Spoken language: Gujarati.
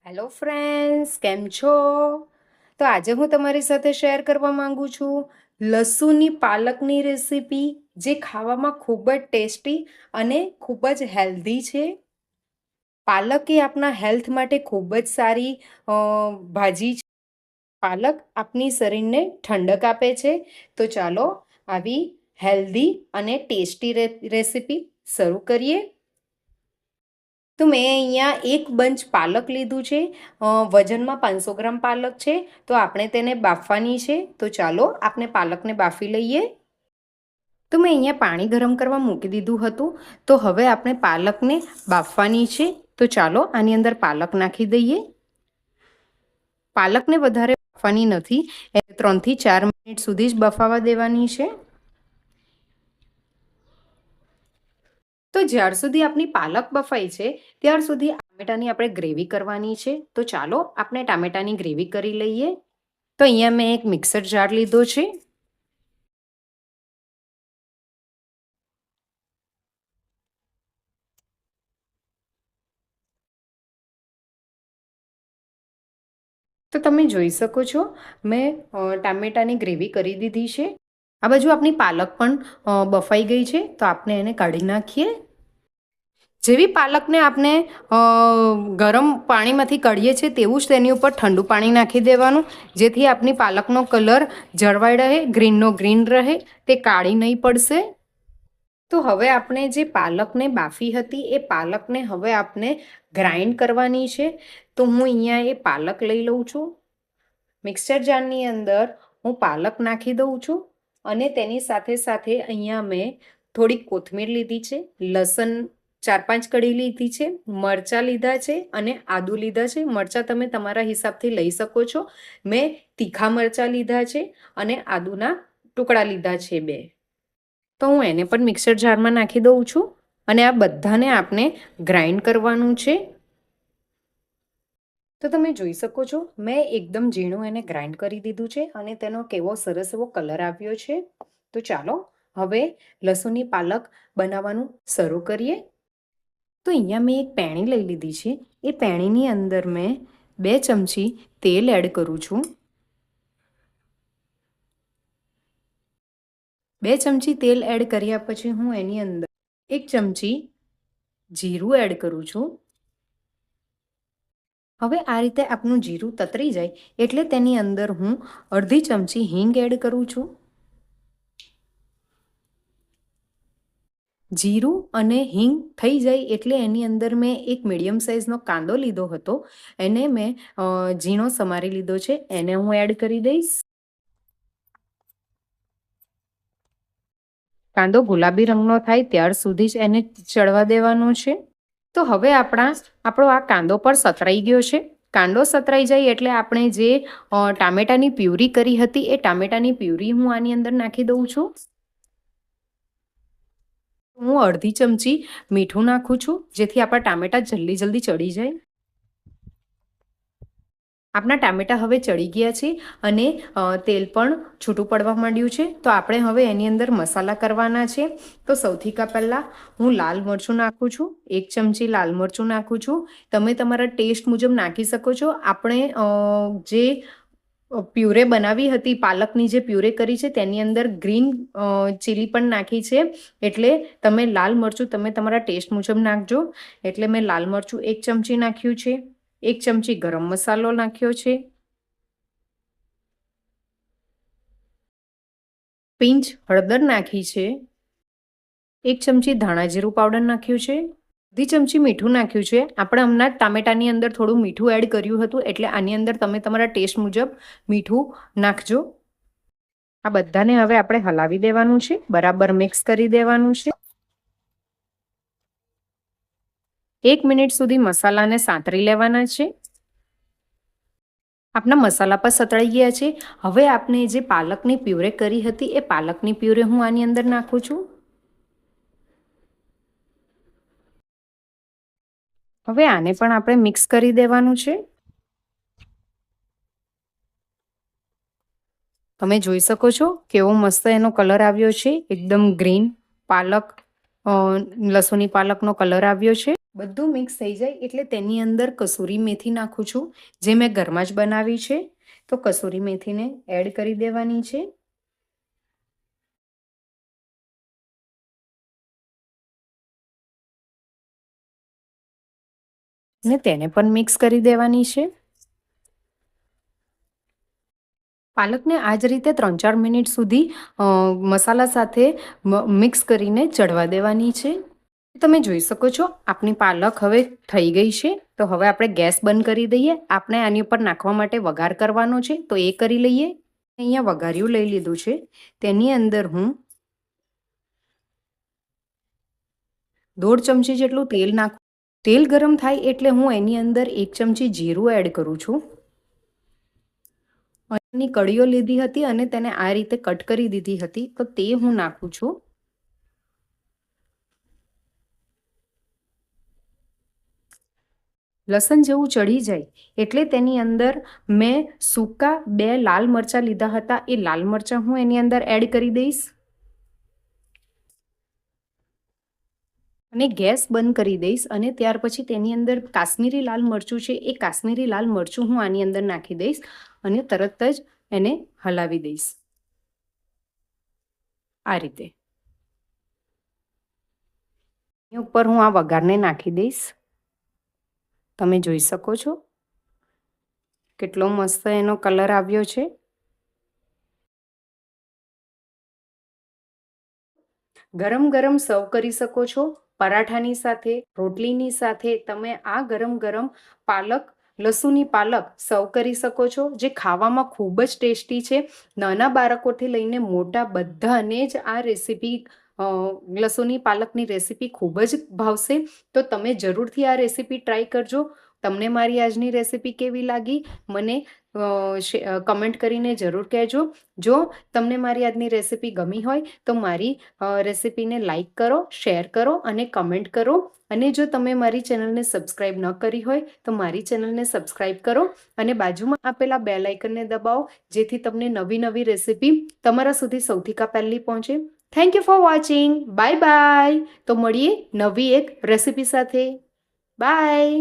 હેલો ફ્રેન્ડ્સ, કેમ છો? તો આજે હું તમારી સાથે શેર કરવા માંગુ છું લસુની પાલકની રેસીપી, જે ખાવામાં ખૂબ જ ટેસ્ટી અને ખૂબ જ હેલ્ધી છે. પાલક એ આપણા હેલ્થ માટે ખૂબ જ સારી ભાજી છે. પાલક આપણી શરીરને ઠંડક આપે છે. તો ચાલો આવી હેલ્ધી અને ટેસ્ટી રેસીપી શરૂ કરીએ. તો મેં અહીંયા એક બંચ પાલક લીધું છે. વજનમાં 500 ગ્રામ પાલક છે. તો આપણે તેને બાફવાની છે. તો ચાલો આપણે પાલકને બાફી લઈએ. તો મેં અહીંયા પાણી ગરમ કરવા મૂકી દીધું હતું. તો હવે આપણે પાલકને બાફવાની છે. તો ચાલો આની અંદર પાલક નાખી દઈએ. પાલકને વધારે બાફવાની નથી, 3 થી 4 મિનિટ સુધી જ બફાવા દેવાની છે. તો જ્યાર સુધી આપણી પાલક બફાઈ છે ત્યાર સુધી ટામેટાની આપણે ગ્રેવી કરવાની છે. તો ચાલો આપણે ટામેટાની ગ્રેવી કરી લઈએ. તો અહીંયા મેં એક મિક્સર જાર લીધો છે. તો તમે જોઈ શકો છો મેં ટામેટાની ગ્રેવી કરી દીધી છે. આ બાજુ આપણી પાલક પણ બફાઈ ગઈ છે. તો આપણે એને કાઢી નાખીએ. જેવી પાલકને આપણે ગરમ પાણીમાંથી કાઢીએ છીએ તેવું જ તેની ઉપર ઠંડુ પાણી નાખી દેવાનું, જેથી આપણી પાલકનો કલર જળવાઈ રહે, ગ્રીનનો ગ્રીન રહે, તે કાળી નહીં પડશે. તો હવે આપણે જે પાલકને બાફી હતી એ પાલકને હવે આપણે ગ્રાઇન્ડ કરવાની છે. તો હું અહીંયા એ પાલક લઈ લઉં છું. મિક્સર જારની અંદર હું પાલક નાખી દઉં છું અને તેની સાથે સાથે અહીંયા મેં થોડીક કોથમીર લીધી છે, લસણ 4-5 કળી લીધી છે, મરચાં લીધા છે અને આદુ લીધા છે. મરચાં તમે તમારા હિસાબથી લઈ શકો છો. મેં તીખા મરચાં લીધા છે અને આદુના ટુકડા લીધા છે 2. તો હું એને પણ મિક્સર જારમાં નાખી દઉં છું અને આ બધાને આપણે ગ્રાઇન્ડ કરવાનું છે. તો તમે જોઈ શકો છો મેં એકદમ ઝીણું એને ગ્રાઇન્ડ કરી દીધું છે અને તેનો કેવો સરસ એવો કલર આવ્યો છે. તો ચાલો હવે લસુની પાલક બનાવવાનું શરૂ કરીએ. તો અહીંયા મેં એક પેણી લઈ લીધી છે. એ પેણીની અંદર મેં 2 ચમચી તેલ એડ કરું છું. 2 ચમચી તેલ એડ કર્યા પછી હું એની અંદર 1 ચમચી જીરું એડ કરું છું. હવે આ રીતે આપણું જીરું તતરી જાય એટલે તેની અંદર હું અડધી ચમચી હિંગ એડ કરું છું. જીરું અને હિંગ થઈ જાય એટલે એની અંદર મેં એક મીડિયમ સાઇઝનો કાંદો લીધો હતો. એને મેં ઝીણો સમારી લીધો છે. એને હું એડ કરી દઈશ. કાંદો ગુલાબી રંગનો થાય ત્યાર સુધી જ એને ચડવા દેવાનો છે. તો હવે આપણો આ કાંદો પણ સતરાઈ ગયો છે. કાંદો સતરાઈ જાય એટલે આપણે જે ટામેટાની પ્યુરી કરી હતી એ ટામેટાની પ્યુરી હું આની અંદર નાખી દઉં છું. હું અડધી ચમચી મીઠું નાખું છું, જેથી આપણા ટામેટા જલ્દી ચડી જાય. આપણા ટામેટા હવે ચડી ગયા છે અને તેલ પણ છૂટું પડવા માંડ્યું છે. તો આપણે હવે એની અંદર મસાલા કરવાના છે. તો સૌથી પહેલાં હું લાલ મરચું નાખું છું. 1 ચમચી લાલ મરચું નાખું છું. તમે તમારા ટેસ્ટ મુજબ નાખી શકો છો. આપણે જે પ્યુરે બનાવી હતી, પાલકની જે પ્યુરે કરી છે તેની અંદર ગ્રીન ચીલી પણ નાખી છે. એટલે તમે લાલ મરચું તમે તમારા ટેસ્ટ મુજબ નાખજો. એટલે મેં લાલ મરચું 1 ચમચી નાખ્યું છે. 1 ચમચી ગરમ મસાલો નાખ્યો છે. પિંચ હળદર નાખી છે. 1 ચમચી ધાણા જીરું પાવડર નાખ્યું છે. અડધી ચમચી મીઠું નાખ્યું છે. આપણે હમણાં ટામેટાની અંદર થોડું મીઠું એડ કર્યું હતું, એટલે આની અંદર તમે તમારા ટેસ્ટ મુજબ મીઠું નાખજો. આ બધાને હવે આપણે હલાવી દેવાનું છે, બરાબર મિક્સ કરી દેવાનું છે. 1 મિનિટ સુધી મસાલાને સાંતળી લેવાના છે. આપણા મસાલા પર સતળાઈ ગયા છે. હવે આપણે જે પાલકની પ્યુરે કરી હતી એ પાલકની પ્યુરે હું આની અંદર નાખું છું. હવે આને પણ આપણે મિક્સ કરી દેવાનું છે. તમે જોઈ શકો છો કેવો મસ્ત એનો કલર આવ્યો છે, એકદમ ગ્રીન પાલક લસુની પાલકનો કલર આવ્યો છે. બધું મિક્સ થઈ જાય એટલે તેની અંદર કસૂરી મેથી નાખું છું, જે મેં ઘરમાં જ બનાવી છે. તો કસૂરી મેથીને એડ કરી દેવાની છે. ને તેને પણ મિક્સ કરી દેવાની છે. પાલકને આ જ રીતે 3-4 મિનિટ સુધી મસાલા સાથે મિક્સ કરીને ચડવા દેવાની છે. તમે જોઈ શકો છો આપણી પાલક હવે થઈ ગઈ છે. તો હવે આપણે ગેસ બંધ કરી દઈએ. આપણે આની ઉપર નાખવા માટે વઘાર કરવાનો છે, તો એ કરી લઈએ. અહીંયા વઘાર્યું લઈ લીધું છે. તેની અંદર હું 1.5 ચમચી જેટલું તેલ નાખું. તેલ ગરમ થાય એટલે હું એની અંદર 1 ચમચી જીરું એડ કરું છું. ની કળીઓ લીધી હતી અને તેને આ રીતે કટ કરી દીધી હતી, તો તે હું નાખું છું. લસણ જેવું ચડી જાય એટલે તેની અંદર મેં સૂકા 2 લાલ મરચાં લીધા હતા, એ લાલ મરચાં હું એની અંદર એડ કરી દઈશ અને ગેસ બંધ કરી દઈશ. અને ત્યાર પછી તેની અંદર કાશ્મીરી લાલ મરચું છે, એ કાશ્મીરી લાલ મરચું હું આની અંદર નાખી દઈશ અને તરત જ એને હલાવી દઈશ આ રીતે. એની ઉપર હું આ વઘારને નાખી દઈશ. તમે જોઈ શકો છો કેટલો મસ્ત એનો કલર આવ્યો છે. ગરમ ગરમ સર્વ કરી શકો છો. પરાઠાની સાથે, રોટલીની સાથે તમે આ ગરમ ગરમ લસુની પાલક સર્વ કરી શકો છો, જે ખાવામાં ખૂબ જ ટેસ્ટી છે. નાના બાળકોથી લઈને મોટા બધાને જ આ રેસીપી લસુની પાલકની રેસીપી ખૂબ જ ભાવશે. તો તમે જરૂરથી આ રેસીપી ટ્રાય કરજો. તમને મારી આજની રેસીપી કેવી લાગી મને કમેન્ટ કરીને જરૂર કહેજો. જો તમને મારી આજની રેસીપી ગમી હોય તો મારી રેસીપીને લાઈક કરો, શેર કરો અને કમેન્ટ કરો. અને જો તમે મારી ચેનલને સબસ્ક્રાઈબ ન કરી હોય તો મારી ચેનલને સબસ્ક્રાઈબ કરો અને બાજુમાં આપેલા બેલ આઇકનને દબાવો, જેથી તમને નવી નવી રેસીપી તમારા સુધી સૌથી પહેલી પહોંચે. Thank you for watching. Bye bye. તો મળીએ નવી એક રેસીપી સાથે. બાય.